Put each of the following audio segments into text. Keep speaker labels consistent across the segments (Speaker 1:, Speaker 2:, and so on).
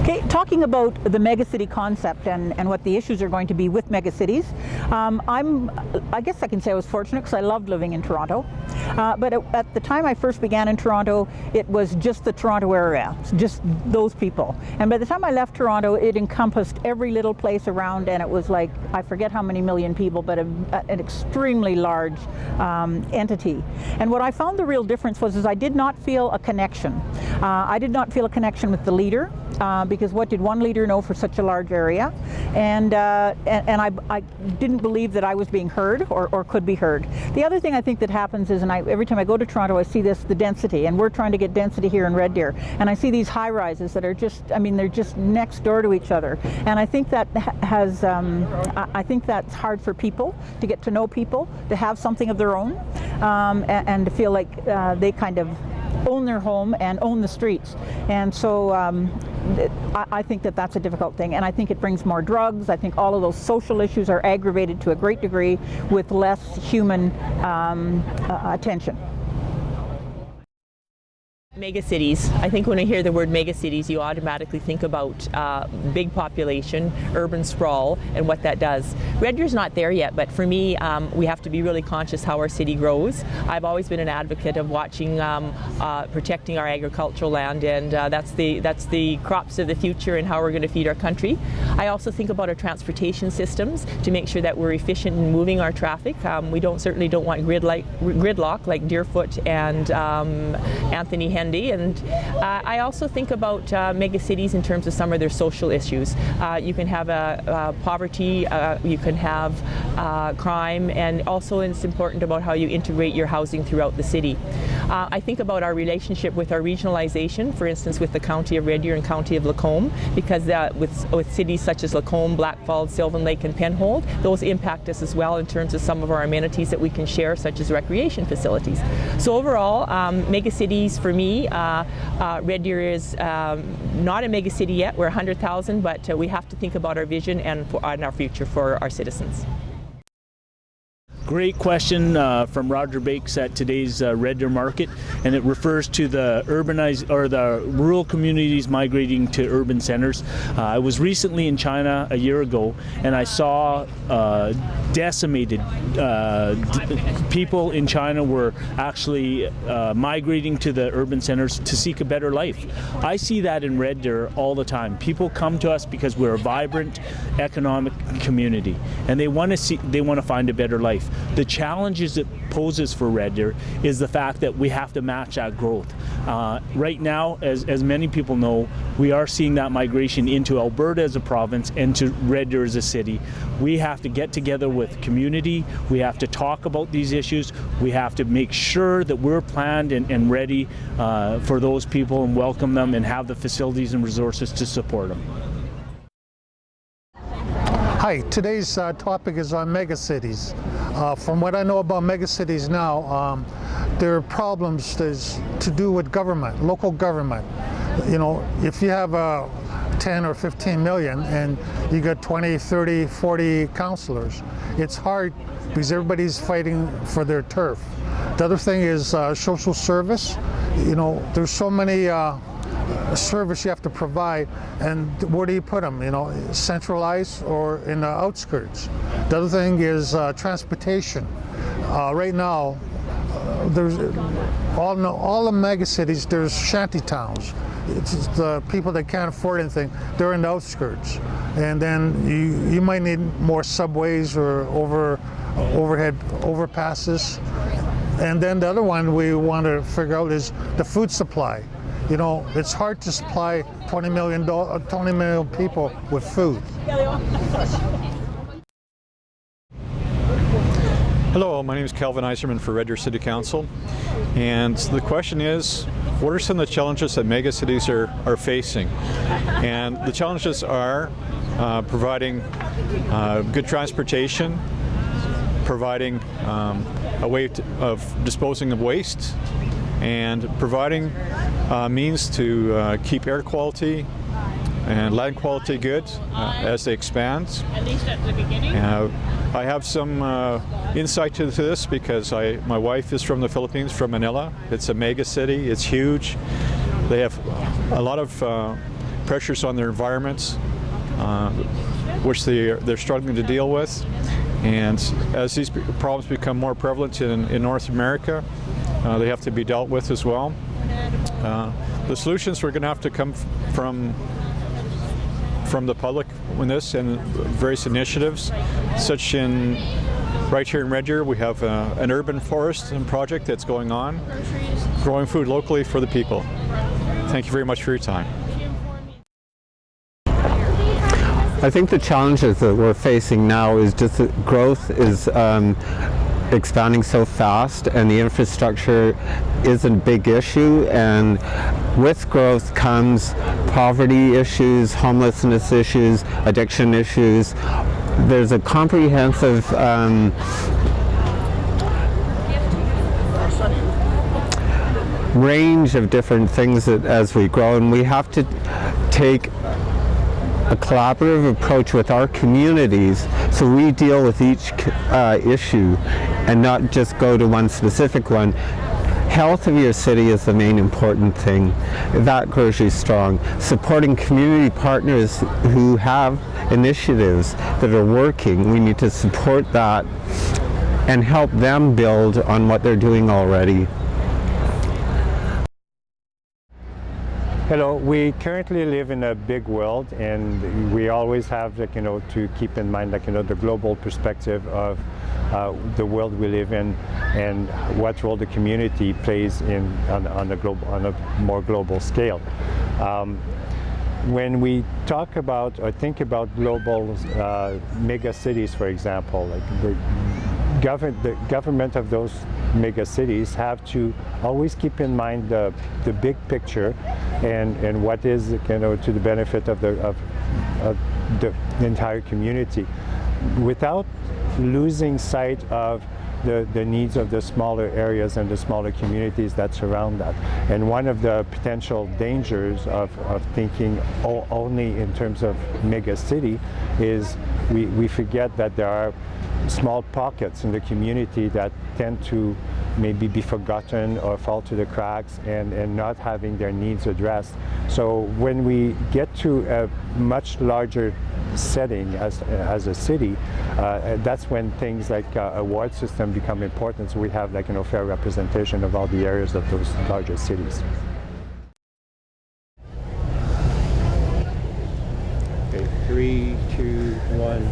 Speaker 1: Okay, talking about the megacity concept and what the issues are going to be with megacities, I guess I can say I was fortunate because I loved living in Toronto. But at the time I first began in Toronto, it was just the Toronto area, just those people. And by the time I left Toronto, it encompassed every little place around, and it was like, I forget how many million people, but an extremely large entity. And what I found the real difference was I did not feel a connection. I did not feel a connection with the leader. Because what did one leader know for such a large area? And I didn't believe that I was being heard or could be heard. The other thing I think that happens is, every time I go to Toronto, I see the density, and we're trying to get density here in Red Deer. And I see these high rises that are just, they're just next door to each other. And I think that I think that's hard for people to get to know people, to have something of their own, and to feel like they kind of own their home and own the streets. And so I think that that's a difficult thing, and I think it brings more drugs. I think all of those social issues are aggravated to a great degree with less human attention.
Speaker 2: Megacities. I think when I hear the word megacities, you automatically think about big population, urban sprawl, and what that does. Red Deer's not there yet, but for me, we have to be really conscious how our city grows. I've always been an advocate of watching, protecting our agricultural land, and that's the crops of the future and how we're going to feed our country. I also think about our transportation systems to make sure that we're efficient in moving our traffic. We certainly don't want gridlock like Deerfoot and Anthony Henry. And I also think about megacities in terms of some of their social issues. You can have poverty, you can have crime, and also it's important about how you integrate your housing throughout the city. I think about our relationship with our regionalization, for instance with the County of Red Deer and County of Lacombe, because with cities such as Lacombe, Blackfalds, Sylvan Lake and Penhold, those impact us as well in terms of some of our amenities that we can share, such as recreation facilities. So overall, megacities for me, Red Deer is not a megacity yet. We're 100,000, but we have to think about our vision and our future for our citizens.
Speaker 3: Great question from Roger Bakes at today's Red Deer Market, and it refers to the urbanized or the rural communities migrating to urban centers. I was recently in China a year ago, and I saw decimated people in China were actually migrating to the urban centers to seek a better life. I see that in Red Deer all the time. People come to us because we're a vibrant economic community, and they want to find a better life. The challenges it poses for Red Deer is the fact that we have to match that growth. Right now, as many people know, we are seeing that migration into Alberta as a province and to Red Deer as a city. We have to get together with community, we have to talk about these issues, we have to make sure that we're planned and ready for those people and welcome them and have the facilities and resources to support them.
Speaker 4: Hi, today's topic is on megacities. From what I know about megacities now, their problems is to do with government, local government. You know, if you have 10 or 15 million and you got 20, 30, 40 councillors, it's hard because everybody's fighting for their turf. The other thing is social service. You know, there's so many service you have to provide, and where do you put them? You know, centralized or in the outskirts. The other thing is transportation. Right now, there's all the megacities. There's shanty towns. It's the people that can't afford anything. They're in the outskirts, and then you might need more subways or overhead overpasses. And then the other one we want to figure out is the food supply. You know, it's hard to supply 20 million people with food.
Speaker 5: Hello, my name is Calvin Eiserman for Red Deer City Council, and the question is, what are some of the challenges that megacities are facing? And the challenges are providing good transportation, providing a way of disposing of waste, and providing means to keep air quality and land quality good as they expand.
Speaker 2: At least at the beginning.
Speaker 5: I have some insight to this because my wife is from the Philippines, from Manila. It's a mega city, it's huge. They have a lot of pressures on their environments, which they're struggling to deal with. And as these problems become more prevalent in North America, they have to be dealt with as well. The solutions are going to have to come from the public in this, and various initiatives, such right here in Red Deer, we have an urban forest project that's going on, growing food locally for the people. Thank you very much for your time.
Speaker 6: I think the challenges that we're facing now is just that growth is expanding so fast, and the infrastructure is a big issue, and with growth comes poverty issues, homelessness issues, addiction issues. There's a comprehensive range of different things that as we grow, and we have to take a collaborative approach with our communities so we deal with each issue and not just go to one specific one. Health of your city is the main important thing. That grows you strong. Supporting community partners who have initiatives that are working, we need to support that and help them build on what they're doing already.
Speaker 7: Hello, we currently live in a big world, and we always have, to keep in mind, the global perspective of the world we live in and what role the community plays on a more global scale. When we talk about or think about global mega cities, for example, the government of those mega cities have to always keep in mind the big picture and what is to the benefit of the entire community, without losing sight of the needs of the smaller areas and the smaller communities that surround that. And one of the potential dangers of thinking only in terms of mega city is we forget that there are small pockets in the community that tend to maybe be forgotten or fall to the cracks and not having their needs addressed. So when we get to a much larger setting as a city, that's when things like award system become important, so we have fair representation of all the areas of those larger cities.
Speaker 8: Okay, 3, 2, 1.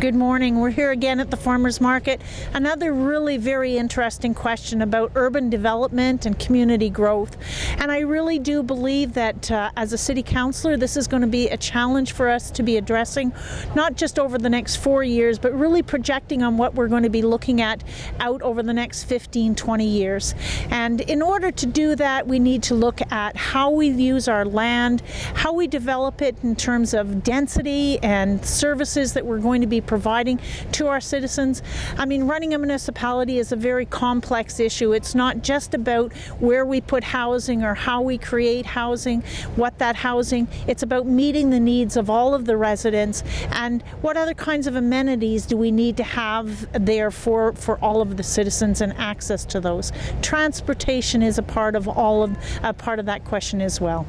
Speaker 1: Good morning. We're here again at the Farmers Market. Another really very interesting question about urban development and community growth. And I really do believe that as a city councillor, this is going to be a challenge for us to be addressing, not just over the next 4 years, but really projecting on what we're going to be looking at out over the next 15, 20 years. And in order to do that, we need to look at how we use our land, how we develop it in terms of density and services that we're going to be providing to our citizens. I mean, running a municipality is a very complex issue. It's not just about where we put housing or how we create housing, what that housing, it's about meeting the needs of all of the residents and what other kinds of amenities do we need to have there for all of the citizens and access to those. Transportation is a part of that question as well.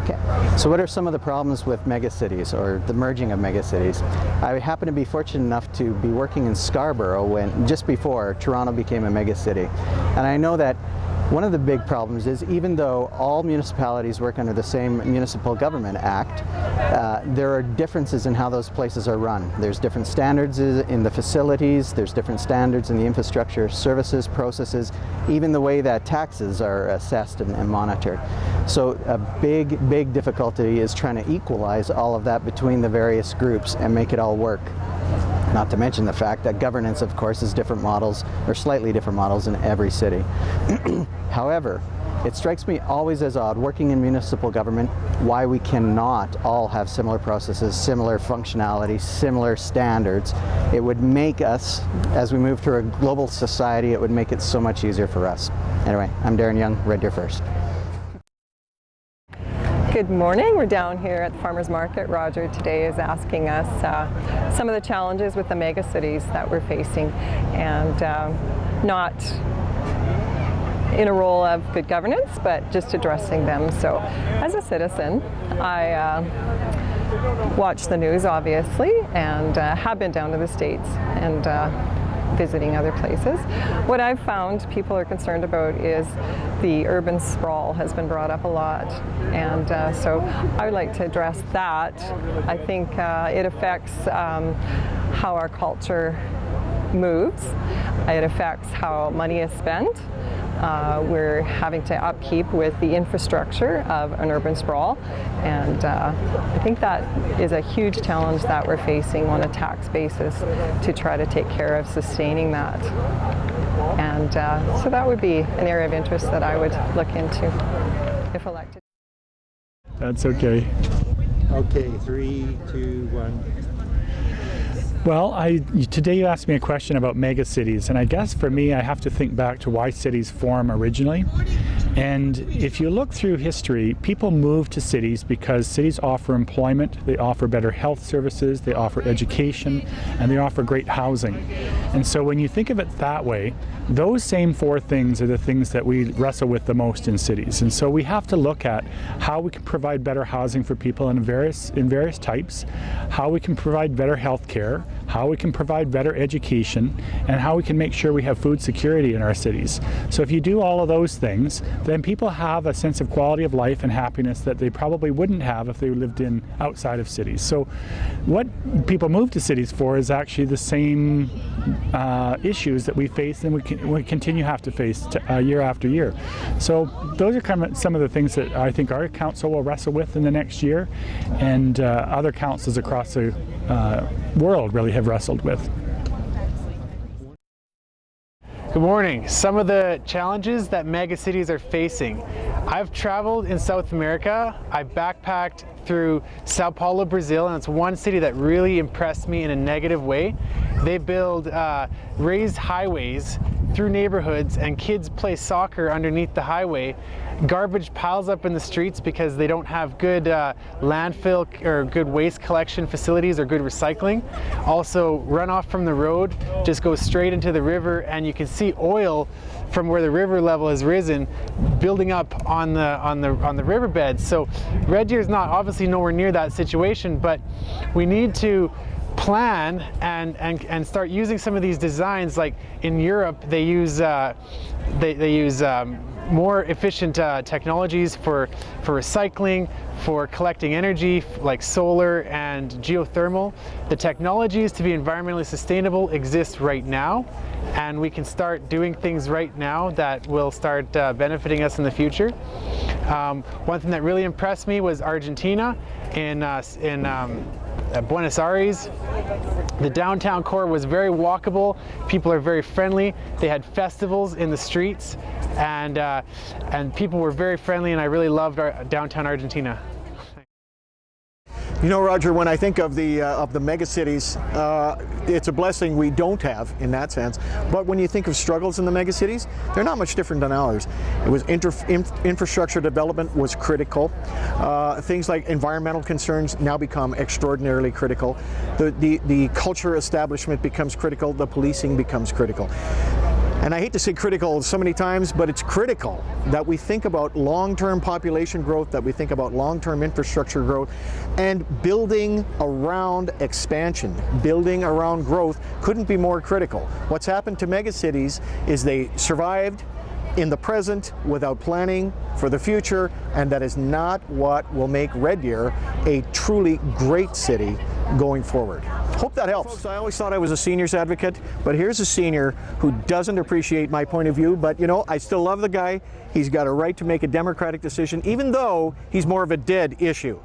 Speaker 8: Okay. So what are some of the problems with megacities or the merging of megacities? I happen to be fortunate enough to be working in Scarborough just before Toronto became a megacity. And I know that one of the big problems is, even though all municipalities work under the same Municipal Government Act, there are differences in how those places are run. There's different standards in the facilities, there's different standards in the infrastructure, services, processes, even the way that taxes are assessed and monitored. So a big difficulty is trying to equalize all of that between the various groups and make it all work. Not to mention the fact that governance, of course, is different models, or slightly different models in every city. However, it strikes me always as odd, working in municipal government, why we cannot all have similar processes, similar functionality, similar standards. It would make us, as we move to a global society, it would make it so much easier for us. Anyway, I'm Darren Young, Red Deer First.
Speaker 9: Good morning. We're down here at the Farmers Market. Roger today is asking us some of the challenges with the megacities that we're facing, and not in a role of good governance, but just addressing them. So as a citizen, I watch the news, obviously, and have been down to the States and visiting other places. What I've found people are concerned about is the urban sprawl has been brought up a lot, and so I would like to address that. I think it affects how our culture moves. It affects how money is spent. We're having to upkeep with the infrastructure of an urban sprawl, and I think that is a huge challenge that we're facing on a tax basis to try to take care of sustaining that. And so that would be an area of interest that I would look into if elected.
Speaker 10: That's okay.
Speaker 11: Okay, 3, 2, 1.
Speaker 10: Well, today you asked me a question about megacities, and I guess for me I have to think back to why cities form originally. And if you look through history, people move to cities because cities offer employment, they offer better health services, they offer education, and they offer great housing. And so when you think of it that way, those same four things are the things that we wrestle with the most in cities. And so we have to look at how we can provide better housing for people in various types, how we can provide better health care, how we can provide better education, and how we can make sure we have food security in our cities. So if you do all of those things, then people have a sense of quality of life and happiness that they probably wouldn't have if they lived in outside of cities. So what people move to cities for is actually the same issues that we face and we continue to have to face year after year. So those are kind of some of the things that I think our council will wrestle with in the next year, and other councils across the world really have wrestled with.
Speaker 12: Good morning. Some of the challenges that megacities are facing. I've traveled in South America. I backpacked through Sao Paulo, Brazil, and it's one city that really impressed me in a negative way. They build raised highways through neighborhoods, and kids play soccer underneath the highway. Garbage piles up in the streets because they don't have good landfill or good waste collection facilities or good recycling. Also, runoff from the road just goes straight into the river, and you can see oil from where the river level has risen building up on the riverbed. So Red Deer is not obviously nowhere near that situation, but we need to plan and start using some of these designs. Like in Europe, they use more efficient technologies for recycling, for collecting energy, like solar and geothermal. The technologies to be environmentally sustainable exist right now, and we can start doing things right now that will start benefiting us in the future. One thing that really impressed me was Argentina in Buenos Aires. The downtown core was very walkable. People are very friendly. They had festivals in the streets, and people were very friendly, and I really loved our downtown Argentina.
Speaker 11: You know, Roger, when I think of the megacities, it's a blessing we don't have in that sense. But when you think of struggles in the megacities, they're not much different than ours. It was infrastructure development was critical. Things like environmental concerns now become extraordinarily critical. The culture establishment becomes critical. The policing becomes critical. And I hate to say critical so many times, but it's critical that we think about long-term population growth, that we think about long-term infrastructure growth, and building around expansion, building around growth couldn't be more critical. What's happened to megacities is they survived in the present without planning for the future, and that is not what will make Red Deer a truly great city going forward. Hope that helps. Folks, I always thought I was a seniors advocate, but here's a senior who doesn't appreciate my point of view, but you know, I still love the guy. He's got a right to make a democratic decision, even though he's more of a dead issue.